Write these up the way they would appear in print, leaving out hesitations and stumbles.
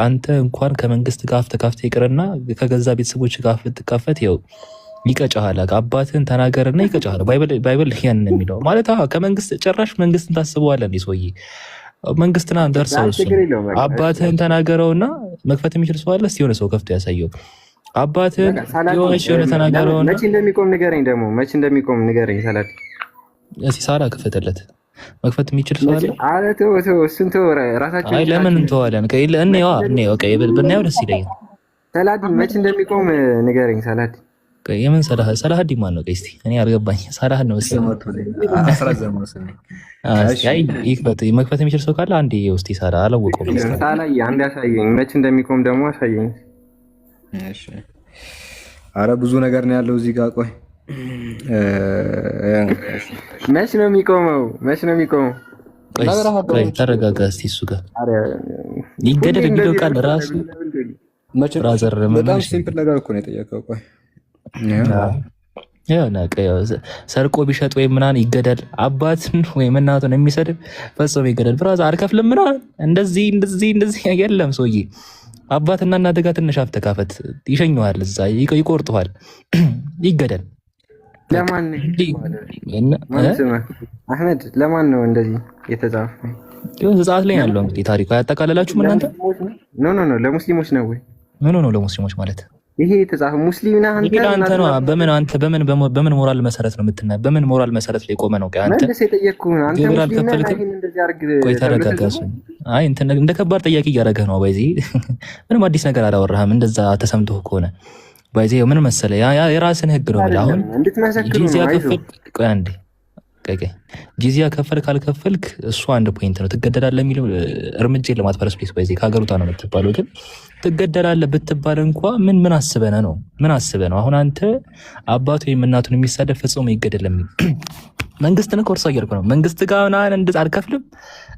አንተ እንኳን ከመንግስት ጋር አፍ ተካፍተህ ይቅርና ከገዛ ቤተሰቦች ጋር ብትካፈት ይኸው ይቀጫሃል። አባትህን ተናገርና ይቀጫሃል። ባይብል ያንን የሚለው ማለት ከመንግስት ጭራሽ መንግስትን ታስበዋለህ እንዴ ሰውዬ? መንግስትና ደርሰው እሱ አባትህን ተናገረውና መክፈት የሚችል ሰው አለ? እስቲ የሆነ ሰው ከፍቶ ያሳየው። አባትህን የሆነ ተናገረውና መቼ እንደሚቆም ንገረኝ። ደግሞ መቼ እንደሚቆም ንገረኝ። ሰላት እስቲ ሳራ ክፈተለት። መክፈት የሚችል ሰው አለ? አረ ተው ተው፣ እሱን ተው። ራሳችን አይ ለምን እንተዋለን? ብናየው ደስ ይለኛል። ሰላት መቼ እንደሚቆም ንገረኝ። ሰላት የምን ሰላሀዲን ማን ነው? እስቲ እኔ አልገባኝ። ሰላሀድ ነው መክፈት የሚችል ሰው ካለ አንዴ ውስጥ ይሰራ። አላወቀውም። አንድ ያሳየኝ። መቼ እንደሚቆም ደግሞ አሳየኝ። አረ ብዙ ነገር ነው ያለው እዚህ ጋር። ቆይ መቼ ነው የሚቆመው? መቼ ነው የሚቆመው? ተረጋጋ እስቲ። እሱ ጋር ይገደል የሚለው ቃል ራሱ በጣም ሲምፕል ነገር እኮ ነው የጠየቀው። ቆይ ሰርቆ ቢሸጥ ወይም ምናምን ይገደል። አባትን ወይም እናቱን የሚሰድብ ፈጽሞ ይገደል። ብራዘር አልከፍልም ምናምን እንደዚህ የለም ሰውዬ። አባትና እናት ጋር ትንሽ አፍ ተካፈት፣ ይሸኘዋል፣ እዛ ይቆርጠዋል። ይገደል። አህመድ ለማን ነው እንደዚህ የተጻፈው? ዘጸአት ላይ ያለው እንግዲህ ታሪኩ አያጠቃልላችሁም እናንተ? ኖ ለሙስሊሞች ነው ወይ? ምን ነው ለሙስሊሞች ማለት ይሄ የተጻፈው? ሙስሊም ነህ አንተ ነው። በምን ሞራል መሰረት ነው የምትናገር? በምን ሞራል መሰረት ላይ ቆመ ነው? አንተ ግብር አልከፈልክም? ቆይ ተረጋጋ። አይ እንደ ከባድ ጥያቄ እያደረገህ ነው። ባይዚ ምንም አዲስ ነገር አላወራህም። እንደዛ ተሰምቶህ ከሆነ ባይዚ ምን መሰለህ፣ የራስን ህግ ነው። አሁን ጂዚያ ከፈልክ፣ ቆይ አንዴ ጂዚያ ከፈልክ አልከፈልክ እሱ አንድ ፖይንት ነው። ትገደላለህ የሚለው እርምጃ ለማትፈረስ ፕሌስ ባይዚ ከሀገሩታ ነው የምትባለው። ግን ትገደላለህ ብትባል እንኳ ምን አስበህ ነው? ምን አስበህ ነው? አሁን አንተ አባቱ ወይም እናቱን የሚሳደብ ፈጽሞ ይገደል የሚል መንግስትን እኮ እርሷ እያልኩ ነው። መንግስት ጋር እንደዛ አልከፍልም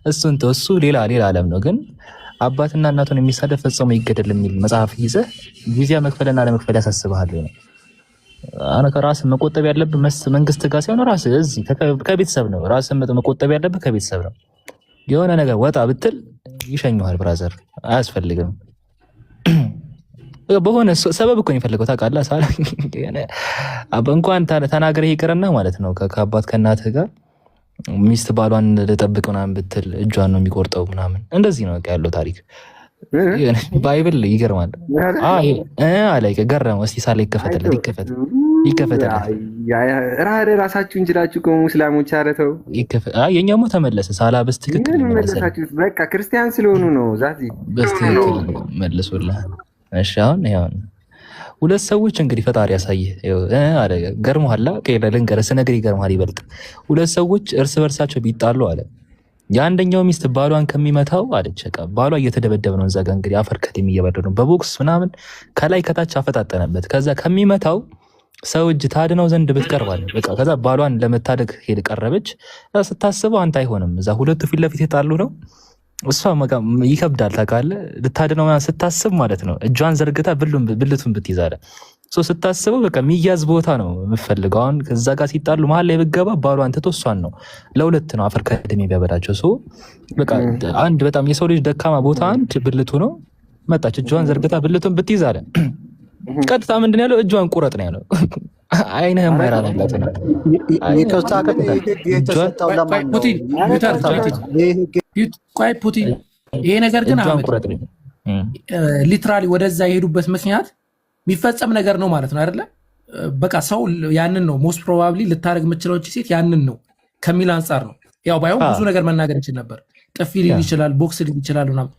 እሱን ተው፣ እሱ ሌላ ዓለም ነው። ግን አባትና እናቱን የሚሳደብ ፈጽሞ ይገደል የሚል መጽሐፍ ይዘህ ጂዚያ መክፈልና ለመክፈል ያሳስብሃል ነው? ራስን መቆጠብ ያለብህ መንግስት ጋር ሳይሆን ራስህ እዚህ ከቤተሰብ ነው። ራስን መቆጠብ ያለብህ ከቤተሰብ ነው። የሆነ ነገር ወጣ ብትል ይሸኙሃል። ብራዘር አያስፈልግም። በሆነ ሰበብ እኮ የሚፈልገው ታውቃለህ። እንኳን ተናግረህ ይቅርና ማለት ነው ከአባት ከእናትህ ጋር ሚስት ባሏን ልጠብቅ ምናምን ብትል እጇን ነው የሚቆርጠው ምናምን። እንደዚህ ነው ያለው ታሪክ። ባይብል ይገርማል። አለ ገረመው። እስቲ ሳላ ይከፈተለት ራሳችሁ እንችላችሁ ከሙስላሞች አረተው የኛሞ ተመለሰ። ሳላ በስትክክል በቃ ክርስቲያን ስለሆኑ ነው። ዛቲ በስትክክል መልሶልህ። እሺ አሁን ሁለት ሰዎች እንግዲህ ፈጣሪ ያሳየ አለ። ገርሞሃል? ልንገርህ ስነግርህ ይገርምሃል ይበልጥ። ሁለት ሰዎች እርስ በርሳቸው ቢጣሉ አለ የአንደኛው ሚስት ባሏን ከሚመታው አለች። ባሏ እየተደበደበ ነው እዛ ጋ እንግዲህ አፈር ከደም እየበረደ ነው በቦክስ ምናምን ከላይ ከታች አፈጣጠነበት። ከዛ ከሚመታው ሰው እጅ ታድነው ዘንድ ብትቀርባለ በቃ ከዛ ባሏን ለመታደግ ሄድ ቀረበች። ስታስበው አንተ አይሆንም፣ እዛ ሁለቱ ፊት ለፊት የጣሉ ነው። እሷ ይከብዳል ታውቃለህ፣ ልታድነው ስታስብ ማለት ነው። እጇን ዘርግታ ብልቱን ብትይዛለ ስታስበው በቃ የሚያዝ ቦታ ነው የምፈልገው። አሁን ከዛ ጋር ሲጣሉ መሀል ላይ ብገባ ባሏን ትቶ እሷን ነው ለሁለት ነው አፈር ከደም የሚያበላቸው። በቃ አንድ በጣም የሰው ልጅ ደካማ ቦታ አንድ ብልቱ ነው። መጣች እጇን ዘርግታ ብልቱን ብትይዝ አለ ቀጥታ ምንድን ያለው እጇን ቁረጥ ነው ያለው። አይነህ ማይራራት ነው። ፑቲን ይሄ ነገር ግን ሊትራሊ ወደዛ የሄዱበት ምክንያት የሚፈጸም ነገር ነው ማለት ነው አይደለ? በቃ ሰው ያንን ነው ሞስት ፕሮባብሊ ልታደርግ የምችለው ሴት ያንን ነው ከሚል አንጻር ነው። ያው ባይሆን ብዙ ነገር መናገር እንችል ነበር። ጥፊ ሊል ይችላል፣ ቦክስ ሊል ይችላል ምናምን።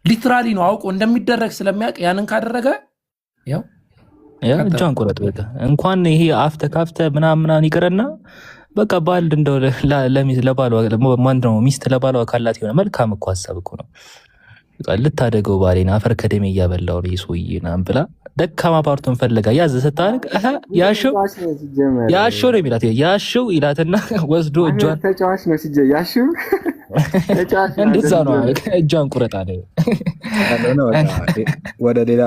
ሊትራሊ ነው አውቆ እንደሚደረግ ስለሚያውቅ ያንን ካደረገ ያው እጇን ቁረጥ በቃ። እንኳን ይሄ አፍ ተካፍተ ምናምን ይቅርና በቃ ባል እንደው ለባሏ ማን ነው ሚስት ለባሏ ካላት የሆነ መልካም እኮ ሀሳብ እኮ ነው። ልታደገው ባሌን አፈር ከደሜ እያበላው ነው ሰውዬ ምናምን ብላ ደካማ ፓርቱን ፈልጋ ያዝ ስታደርግ ያሽው ነው የሚላት። ያሽው ይላትና ወስዶ እጇን ተጫዋች ነው ሲጀ ያሽው እንደዛ ነው እጇን ቁረጣ ነው ወደ ሌላ